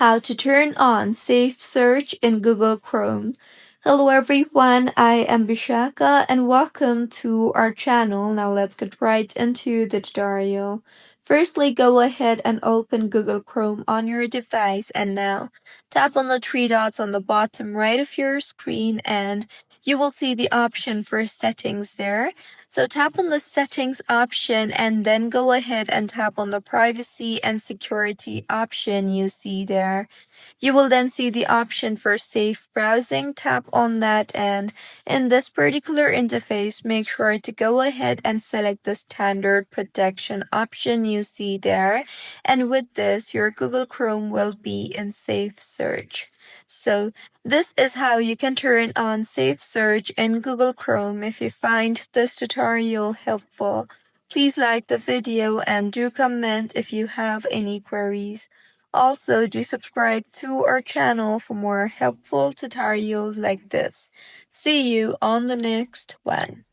how to turn on Safe Search in Google Chrome. Hello everyone, I am Bishaka and welcome to our channel. Now let's get right into the tutorial. Firstly, go ahead and open Google Chrome on your device and now tap on the three dots on the bottom right of your screen and you will see the option for settings there. So tap on the settings option and then go ahead and tap on the privacy and security option you see there. You will then see the option for safe browsing. Tap on that and in this particular interface, make sure to go ahead and select the standard protection option you see there. And with this, your Google Chrome will be in Safe Search. So this is how you can turn on Safe Search in Google Chrome. If you find this tutorial helpful, please like the video and do comment if you have any queries. Also, do subscribe to our channel for more helpful tutorials like this. See you on the next one.